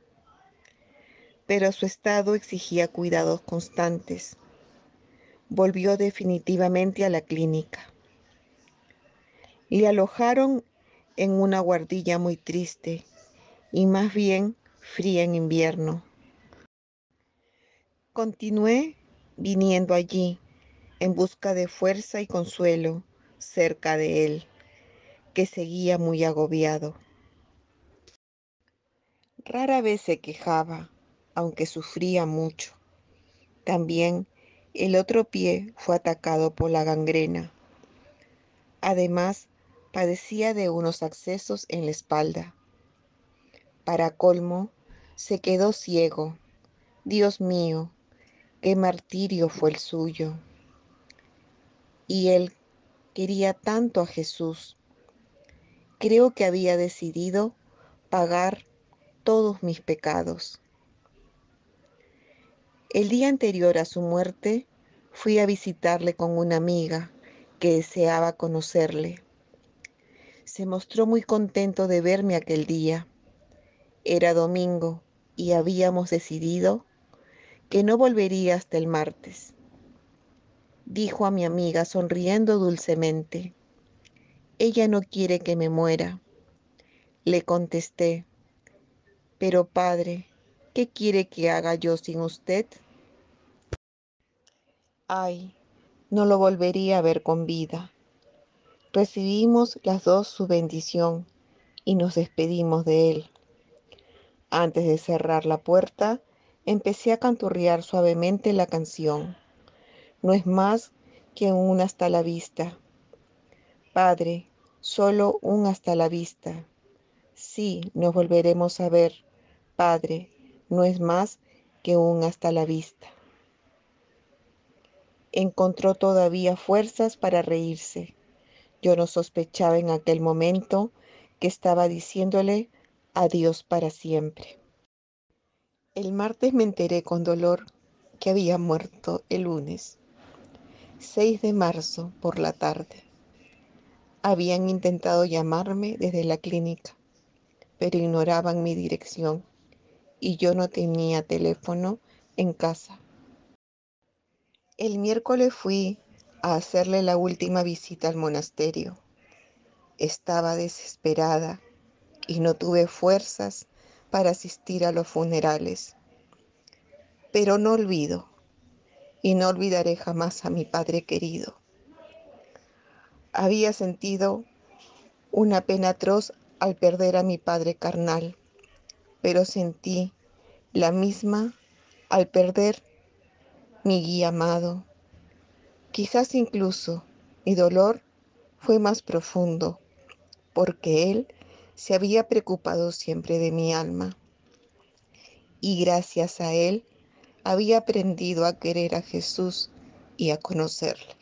pero su estado exigía cuidados constantes. Volvió definitivamente a la clínica. Le alojaron en una guardilla muy triste y más bien fría en invierno. Continué viniendo allí en busca de fuerza y consuelo cerca de él, que seguía muy agobiado. Rara vez se quejaba, aunque sufría mucho. También el otro pie fue atacado por la gangrena. Además, padecía de unos accesos en la espalda. Para colmo, se quedó ciego. Dios mío, qué martirio fue el suyo. Y él quería tanto a Jesús. Creo que había decidido pagar todos mis pecados. El día anterior a su muerte, fui a visitarle con una amiga que deseaba conocerle. Se mostró muy contento de verme aquel día. Era domingo y habíamos decidido que no volvería hasta el martes. Dijo a mi amiga sonriendo dulcemente: ella no quiere que me muera. Le contesté: pero padre, ¿qué quiere que haga yo sin usted? Ay, no lo volvería a ver con vida. Recibimos las dos su bendición y nos despedimos de él. Antes de cerrar la puerta, empecé a canturrear suavemente la canción. No es más que un hasta la vista. Padre, solo un hasta la vista. Sí, nos volveremos a ver. Padre, no es más que un hasta la vista. Encontró todavía fuerzas para reírse. Yo no sospechaba en aquel momento que estaba diciéndole adiós para siempre. El martes me enteré con dolor que había muerto el lunes, 6 de marzo por la tarde. Habían intentado llamarme desde la clínica, pero ignoraban mi dirección y yo no tenía teléfono en casa. El miércoles fui a hacerle la última visita al monasterio. Estaba desesperada y no tuve fuerzas para asistir a los funerales. Pero no olvido y no olvidaré jamás a mi padre querido. Había sentido una pena atroz al perder a mi padre carnal, pero sentí la misma al perder mi guía amado. Quizás incluso mi dolor fue más profundo, porque él se había preocupado siempre de mi alma, y gracias a él había aprendido a querer a Jesús y a conocerle.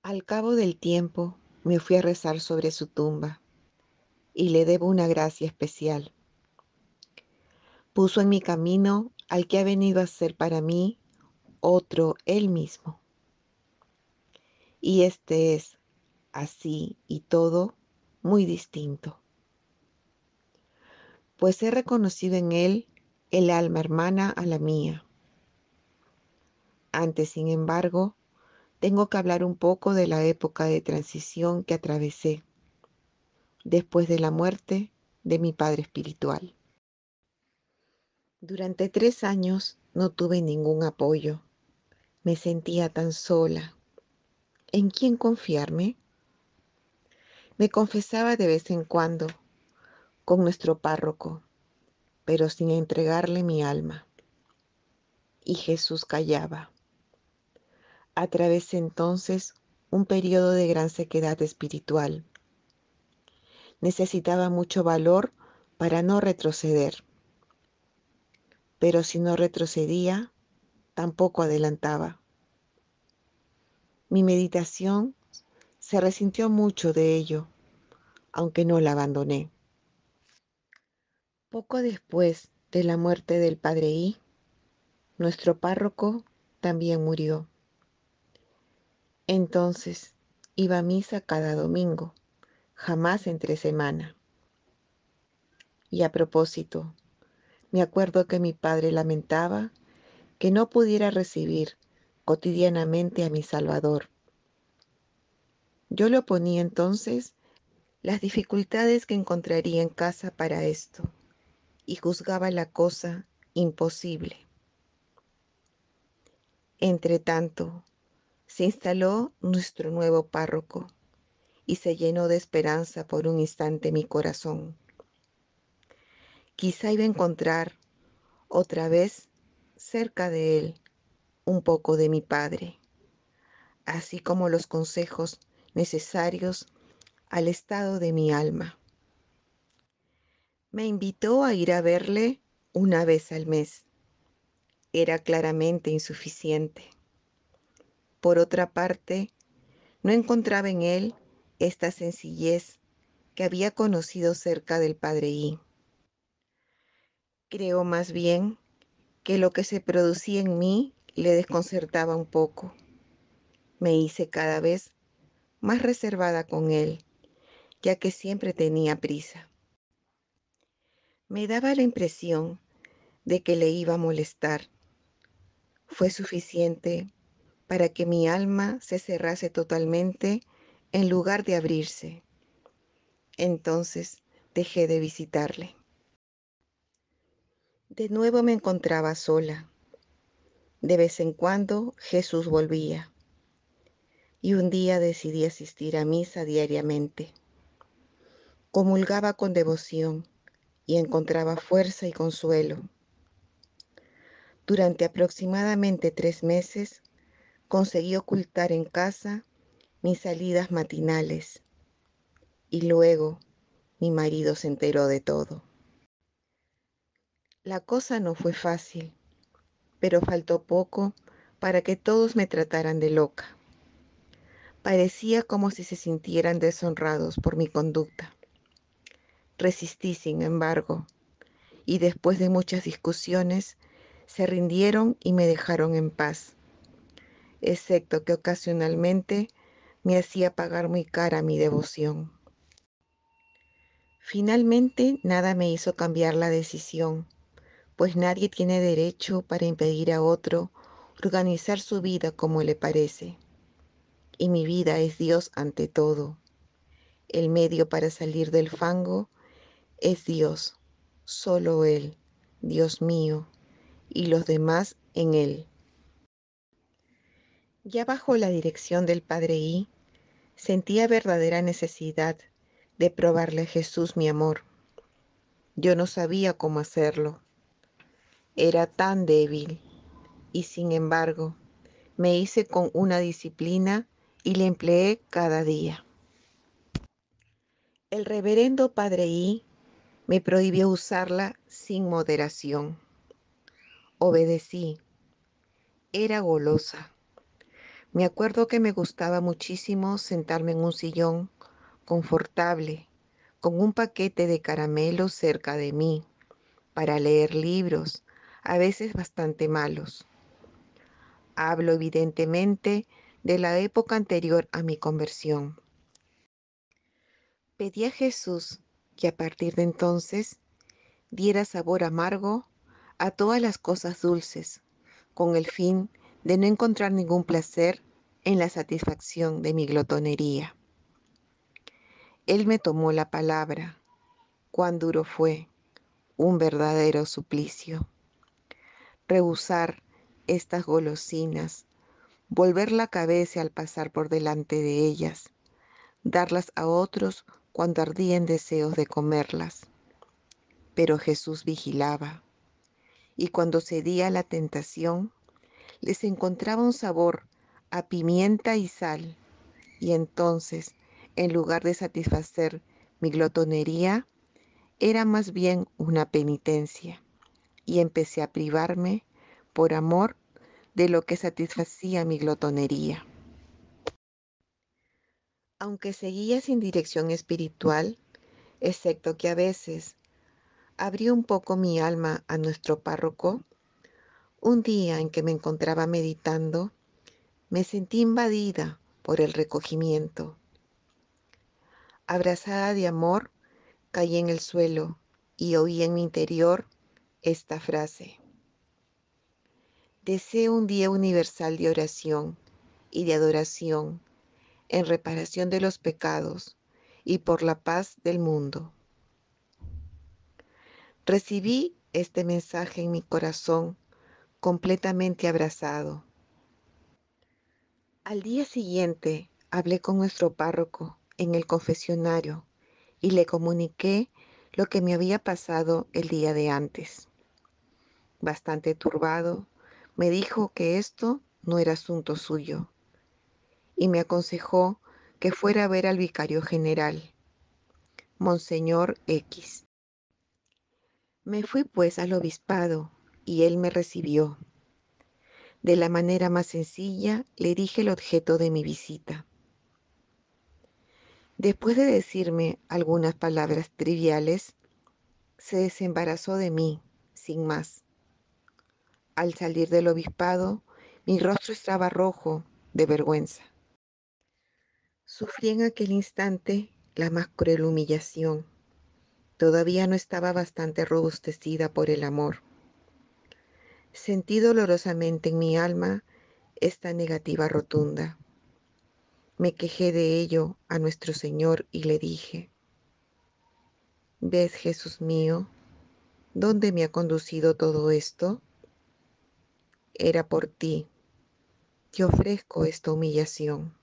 Al cabo del tiempo me fui a rezar sobre su tumba y le debo una gracia especial. Puso en mi camino al que ha venido a ser para mí otro él mismo. Y este es, así y todo, muy distinto, pues he reconocido en él el alma hermana a la mía. Antes, sin embargo, tengo que hablar un poco de la época de transición que atravesé después de la muerte de mi padre espiritual. Durante 3 años no tuve ningún apoyo. Me sentía tan sola. ¿En quién confiarme? Me confesaba de vez en cuando con nuestro párroco, pero sin entregarle mi alma. Y Jesús callaba. Atravesé entonces un periodo de gran sequedad espiritual. Necesitaba mucho valor para no retroceder, pero si no retrocedía, tampoco adelantaba. Mi meditación se resintió mucho de ello, aunque no la abandoné. Poco después de la muerte del padre I, nuestro párroco también murió. Entonces iba a misa cada domingo, jamás entre semana. Y a propósito, me acuerdo que mi padre lamentaba que no pudiera recibir cotidianamente a mi Salvador. Yo le oponía entonces las dificultades que encontraría en casa para esto y juzgaba la cosa imposible. Entretanto, se instaló nuestro nuevo párroco y se llenó de esperanza por un instante mi corazón. Quizá iba a encontrar otra vez cerca de él un poco de mi padre, así como los consejos necesarios al estado de mi alma. Me invitó a ir a verle una vez al mes. Era claramente insuficiente. Por otra parte, no encontraba en él esta sencillez que había conocido cerca del padre I. Creo más bien que lo que se producía en mí le desconcertaba un poco. Me hice cada vez más reservada con él, ya que siempre tenía prisa. Me daba la impresión de que le iba a molestar. Fue suficiente para que mi alma se cerrase totalmente en lugar de abrirse. Entonces dejé de visitarle. De nuevo me encontraba sola. De vez en cuando Jesús volvía y un día decidí asistir a misa diariamente. Comulgaba con devoción y encontraba fuerza y consuelo. Durante aproximadamente 3 meses conseguí ocultar en casa mis salidas matinales, y luego mi marido se enteró de todo. La cosa no fue fácil, pero faltó poco para que todos me trataran de loca. Parecía como si se sintieran deshonrados por mi conducta. Resistí, sin embargo, y después de muchas discusiones, se rindieron y me dejaron en paz, excepto que ocasionalmente me hacía pagar muy cara mi devoción. Finalmente, nada me hizo cambiar la decisión, pues nadie tiene derecho para impedir a otro organizar su vida como le parece. Y mi vida es Dios ante todo. El medio para salir del fango es Dios, solo Él, Dios mío, y los demás en Él. Ya bajo la dirección del Padre I, sentía verdadera necesidad de probarle a Jesús mi amor. Yo no sabía cómo hacerlo. Era tan débil y sin embargo me hice con una disciplina y la empleé cada día. El reverendo Padre I me prohibió usarla sin moderación. Obedecí. Era golosa. Me acuerdo que me gustaba muchísimo sentarme en un sillón confortable, con un paquete de caramelos cerca de mí, para leer libros, a veces bastante malos. Hablo evidentemente de la época anterior a mi conversión. Pedí a Jesús que a partir de entonces diera sabor amargo a todas las cosas dulces, con el fin de no encontrar ningún placer en la satisfacción de mi glotonería. Él me tomó la palabra. Cuán duro fue, un verdadero suplicio. Rehusar estas golosinas, volver la cabeza al pasar por delante de ellas, darlas a otros cuando ardía en deseos de comerlas. Pero Jesús vigilaba, y cuando cedía a la tentación, les encontraba un sabor a pimienta y sal, y entonces, en lugar de satisfacer mi glotonería, era más bien una penitencia, y empecé a privarme, por amor, de lo que satisfacía mi glotonería. Aunque seguía sin dirección espiritual, excepto que a veces abrí un poco mi alma a nuestro párroco, un día en que me encontraba meditando, me sentí invadida por el recogimiento. Abrazada de amor, caí en el suelo y oí en mi interior esta frase: deseo un día universal de oración y de adoración en reparación de los pecados y por la paz del mundo. Recibí este mensaje en mi corazón completamente abrazado. Al día siguiente hablé con nuestro párroco en el confesionario y le comuniqué lo que me había pasado el día de antes. Bastante turbado, me dijo que esto no era asunto suyo y me aconsejó que fuera a ver al vicario general, Monseñor X. Me fui pues al obispado y él me recibió. De la manera más sencilla le dije el objeto de mi visita. Después de decirme algunas palabras triviales, se desembarazó de mí, sin más. Al salir del obispado, mi rostro estaba rojo de vergüenza. Sufrí en aquel instante la más cruel humillación. Todavía no estaba bastante robustecida por el amor. Sentí dolorosamente en mi alma esta negativa rotunda. Me quejé de ello a nuestro Señor y le dije: ¿ves, Jesús mío, dónde me ha conducido todo esto? Era por ti. Te ofrezco esta humillación.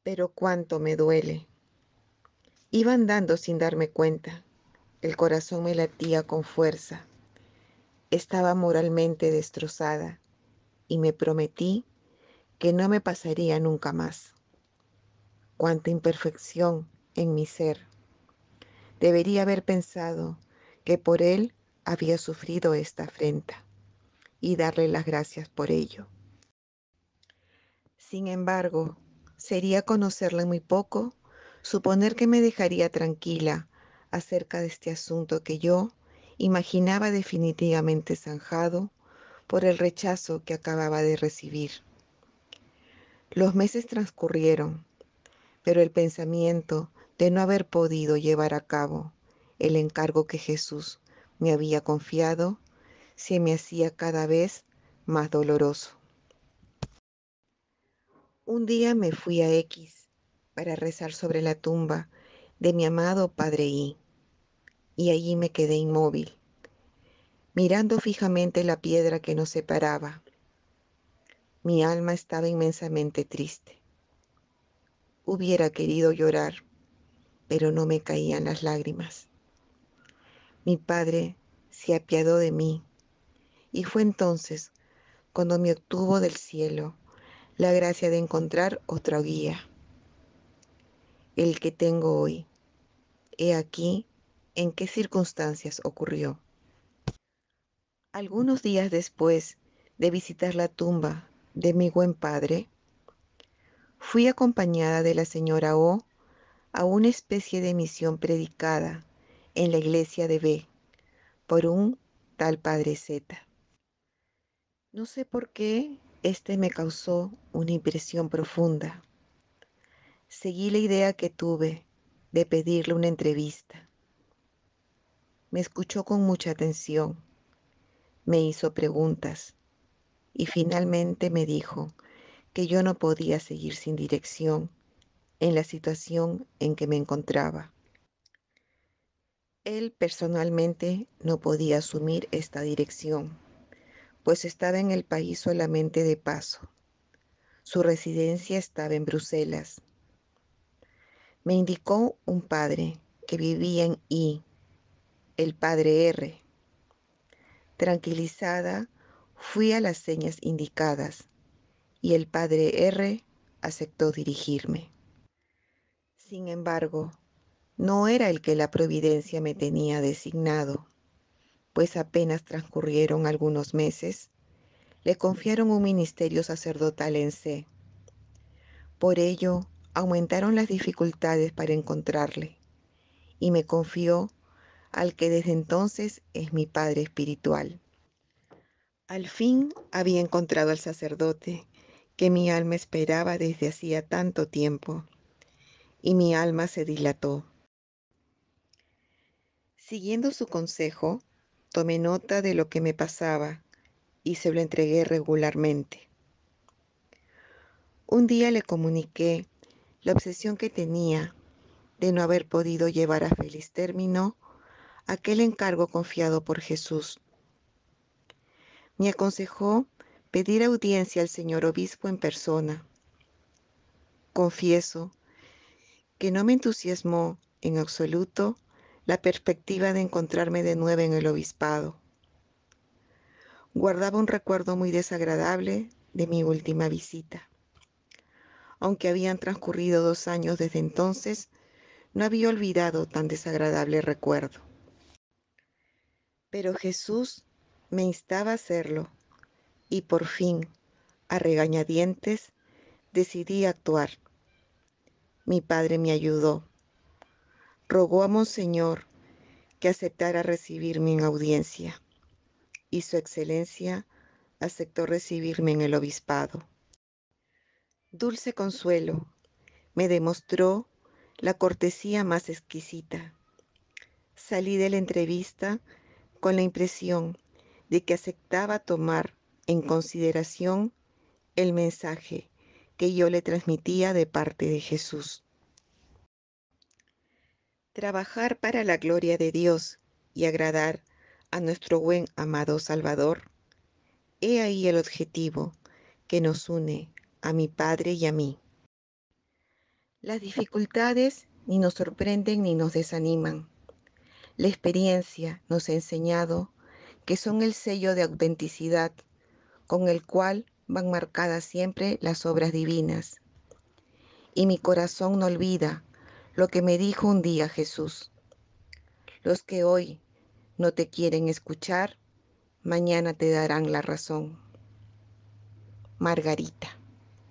Pero cuánto me duele. Iba andando sin darme cuenta. El corazón me latía con fuerza. Estaba moralmente destrozada y me prometí que no me pasaría nunca más. Cuánta imperfección en mi ser. Debería haber pensado que por él había sufrido esta afrenta y darle las gracias por ello. Sin embargo, sería conocerle muy poco, suponer que me dejaría tranquila acerca de este asunto que yo imaginaba definitivamente zanjado por el rechazo que acababa de recibir. Los meses transcurrieron, pero el pensamiento de no haber podido llevar a cabo el encargo que Jesús me había confiado se me hacía cada vez más doloroso. Un día me fui a X para rezar sobre la tumba de mi amado Padre y allí me quedé inmóvil, mirando fijamente la piedra que nos separaba. Mi alma estaba inmensamente triste. Hubiera querido llorar, pero no me caían las lágrimas. Mi Padre se apiadó de mí y fue entonces cuando me obtuvo del cielo la gracia de encontrar otra guía, el que tengo hoy. He aquí en qué circunstancias ocurrió. Algunos días después de visitar la tumba de mi buen padre, fui acompañada de la señora O a una especie de misión predicada en la iglesia de B por un tal padre Z. No sé por qué este me causó una impresión profunda. Seguí la idea que tuve de pedirle una entrevista. Me escuchó con mucha atención, me hizo preguntas y finalmente me dijo que yo no podía seguir sin dirección en la situación en que me encontraba. Él personalmente no podía asumir esta dirección, pues estaba en el país solamente de paso. Su residencia estaba en Bruselas. Me indicó un padre que vivía en I, el padre R. Tranquilizada, fui a las señas indicadas y el padre R aceptó dirigirme. Sin embargo, no era el que la providencia me tenía designado, pues apenas transcurrieron algunos meses, le confiaron un ministerio sacerdotal en C. Por ello, aumentaron las dificultades para encontrarle y me confió al que desde entonces es mi padre espiritual. Al fin había encontrado al sacerdote que mi alma esperaba desde hacía tanto tiempo, y mi alma se dilató. Siguiendo su consejo, tomé nota de lo que me pasaba y se lo entregué regularmente. Un día le comuniqué la obsesión que tenía de no haber podido llevar a feliz término aquel encargo confiado por Jesús. Me aconsejó pedir audiencia al señor obispo en persona. Confieso que no me entusiasmó en absoluto la perspectiva de encontrarme de nuevo en el obispado. Guardaba un recuerdo muy desagradable de mi última visita. Aunque habían transcurrido 2 años desde entonces, no había olvidado tan desagradable recuerdo. Pero Jesús me instaba a hacerlo y por fin, a regañadientes, decidí actuar. Mi padre me ayudó. Rogó a Monseñor que aceptara recibirme en audiencia y su excelencia aceptó recibirme en el obispado. Dulce Consuelo me demostró la cortesía más exquisita. Salí de la entrevista con la impresión de que aceptaba tomar en consideración el mensaje que yo le transmitía de parte de Jesús. Trabajar para la gloria de Dios y agradar a nuestro buen amado Salvador, he ahí el objetivo que nos une a mi Padre y a mí. Las dificultades ni nos sorprenden ni nos desaniman. La experiencia nos ha enseñado que son el sello de autenticidad con el cual van marcadas siempre las obras divinas. Y mi corazón no olvida lo que me dijo un día Jesús. Los que hoy no te quieren escuchar, mañana te darán la razón. Margarita.